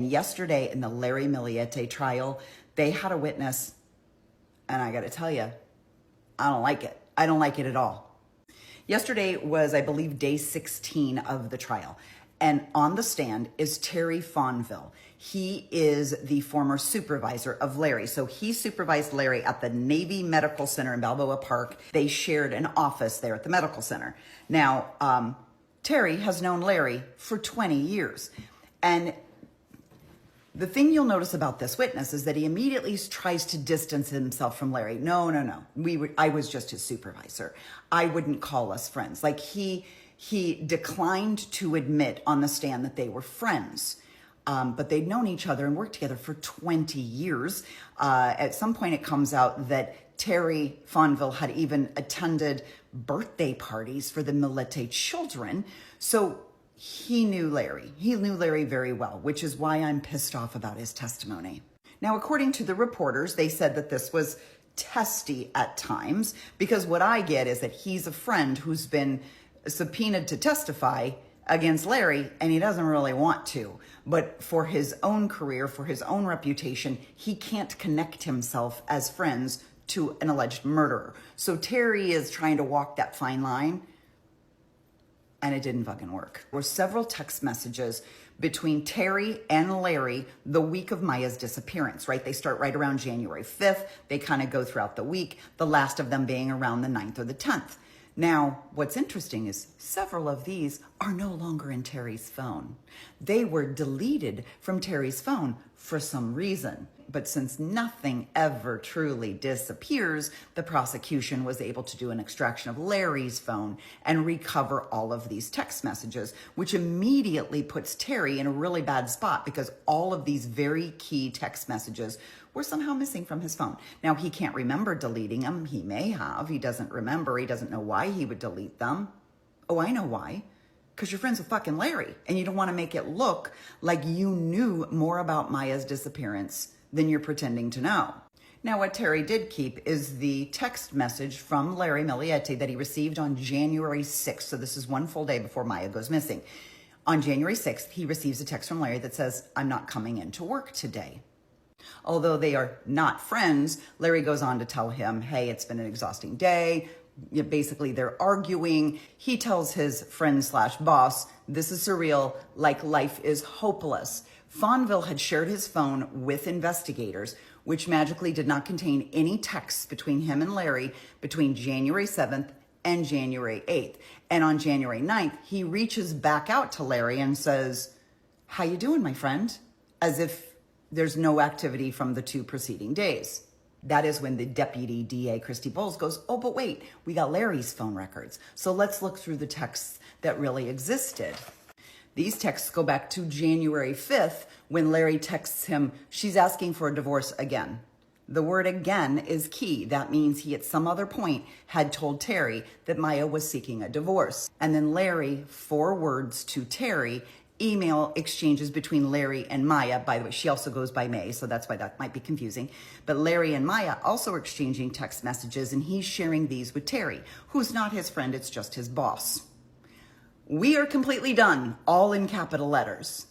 Yesterday in the Larry Millete trial, they had a witness, and I got to tell you, I don't like it. I don't like it at all. Yesterday was, I believe, day 16 of the trial. And on the stand is Terry Fonville. He is the former supervisor of Larry. So he supervised Larry at the Navy Medical Center in Balboa Park. They shared an office there at the medical center. Now, Terry has known Larry for 20 years. And the thing you'll notice about this witness is that he immediately tries to distance himself from Larry. No. I was just his supervisor. I wouldn't call us friends. Like he declined to admit on the stand that they were friends. But they'd known each other and worked together for 20 years. At some point it comes out that Terry Fonville had even attended birthday parties for the Millete children. So he knew Larry. He knew Larry very well, which is why I'm pissed off about his testimony. Now, according to the reporters, they said that this was testy at times, because what I get is that he's a friend who's been subpoenaed to testify against Larry, and he doesn't really want to. But for his own career, for his own reputation, he can't connect himself as friends to an alleged murderer. So Terry is trying to walk that fine line, and it didn't fucking work. There were several text messages between Terry and Larry the week of Maya's disappearance, right? They start right around January 5th. They kind of go throughout the week, the last of them being around the 9th or the 10th. Now, what's interesting is several of these are no longer in Terry's phone. They were deleted from Terry's phone for some reason. But since nothing ever truly disappears, the prosecution was able to do an extraction of Larry's phone and recover all of these text messages, which immediately puts Terry in a really bad spot because all of these very key text messages were somehow missing from his phone. Now, he can't remember deleting them. He may have. He doesn't remember. He doesn't know why he would delete them. Oh, I know why. Because you're friends with fucking Larry, and you don't want to make it look like you knew more about Maya's disappearance than you're pretending to know. Now, what Terry did keep is the text message from Larry Millete that he received on January 6th. So this is one full day before Maya goes missing. On January 6th, he receives a text from Larry that says, "I'm not coming into work today." Although they are not friends, Larry goes on to tell him, hey, it's been an exhausting day. Basically, they're arguing. He tells his friend/boss, this is surreal, like life is hopeless. Fonville had shared his phone with investigators, which magically did not contain any texts between him and Larry between January 7th and January 8th. And on January 9th, he reaches back out to Larry and says, how you doing, my friend? As if there's no activity from the two preceding days. That is when the deputy DA, Christy Bowles, goes, oh, but wait, we got Larry's phone records. So let's look through the texts that really existed. These texts go back to January 5th when Larry texts him, she's asking for a divorce again. The word again is key. That means he at some other point had told Terry that Maya was seeking a divorce. And then Larry forwards to Terry email exchanges between Larry and Maya. By the way, she also goes by May, so that's why that might be confusing. But Larry and Maya also are exchanging text messages, and he's sharing these with Terry, who's not his friend, it's just his boss. We are completely done, all in capital letters.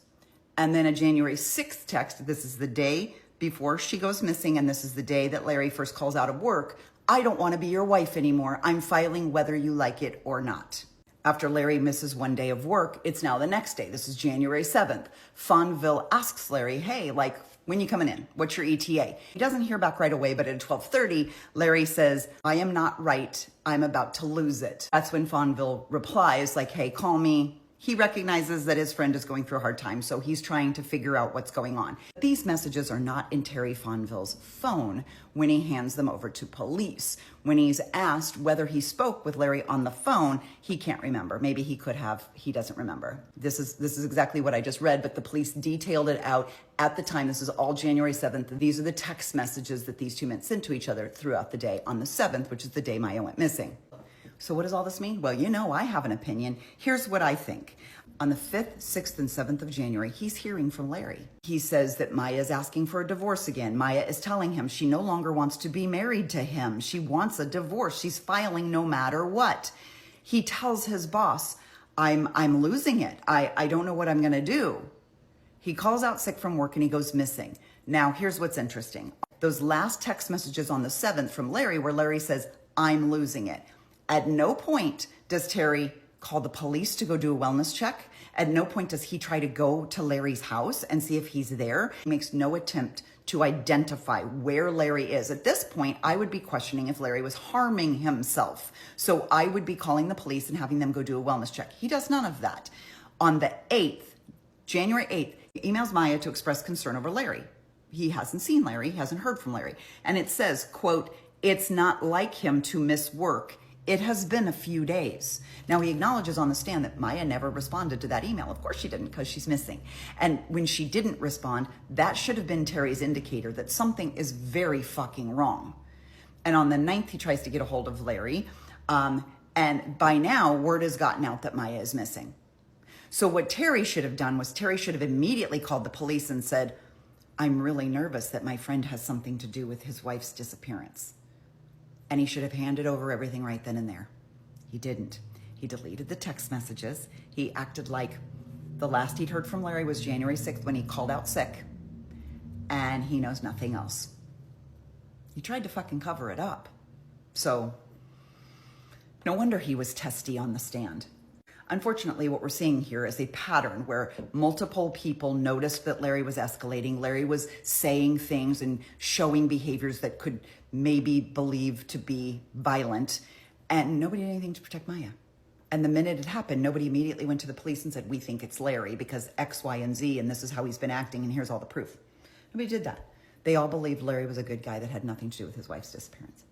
And then a January 6th text, this is the day before she goes missing, and this is the day that Larry first calls out of work. I don't want to be your wife anymore. I'm filing whether you like it or not. After Larry misses one day of work, it's now the next day. This is January 7th. Fonville asks Larry, hey, like, when you coming in? What's your ETA? He doesn't hear back right away, but at 12:30, Larry says, I am not right. I'm about to lose it. That's when Fonville replies, like, hey, call me. He recognizes that his friend is going through a hard time, so he's trying to figure out what's going on. These messages are not in Terry Fonville's phone when he hands them over to police. When he's asked whether he spoke with Larry on the phone, he can't remember. Maybe he could have, he doesn't remember. This is exactly what I just read, but the police detailed it out at the time. This is all January 7th. These are the text messages that these two men sent to each other throughout the day on the 7th, which is the day Maya went missing. So what does all this mean? Well, you know, I have an opinion. Here's what I think. On the 5th, 6th, and 7th of January, he's hearing from Larry. He says that Maya is asking for a divorce again. Maya is telling him she no longer wants to be married to him. She wants a divorce. She's filing no matter what. He tells his boss, I'm losing it. I don't know what I'm going to do. He calls out sick from work and he goes missing. Now, here's what's interesting. Those last text messages on the 7th from Larry, where Larry says, I'm losing it. At no point does Terry call the police to go do a wellness check. At no point does he try to go to Larry's house and see if he's there. He makes no attempt to identify where Larry is. At this point, I would be questioning if Larry was harming himself. So I would be calling the police and having them go do a wellness check. He does none of that. On the 8th, January 8th, he emails Maya to express concern over Larry. He hasn't seen Larry, he hasn't heard from Larry. And it says, quote, it's not like him to miss work. It has been a few days. Now, he acknowledges on the stand that Maya never responded to that email. Of course she didn't, because she's missing. And when she didn't respond, that should have been Terry's indicator that something is very fucking wrong. And on the 9th, he tries to get a hold of Larry. And by now, word has gotten out that Maya is missing. So what Terry should have done was Terry should have immediately called the police and said, I'm really nervous that my friend has something to do with his wife's disappearance. And he should have handed over everything right then and there. He didn't. He deleted the text messages. He acted like the last he'd heard from Larry was January 6th when he called out sick. And he knows nothing else. He tried to fucking cover it up. So no wonder he was testy on the stand. Unfortunately, what we're seeing here is a pattern where multiple people noticed that Larry was escalating. Larry was saying things and showing behaviors that could maybe believe to be violent, and nobody did anything to protect Maya. And the minute it happened, nobody immediately went to the police and said, we think it's Larry because X, Y, and Z, and this is how he's been acting, and here's all the proof. Nobody did that. They all believed Larry was a good guy that had nothing to do with his wife's disappearance.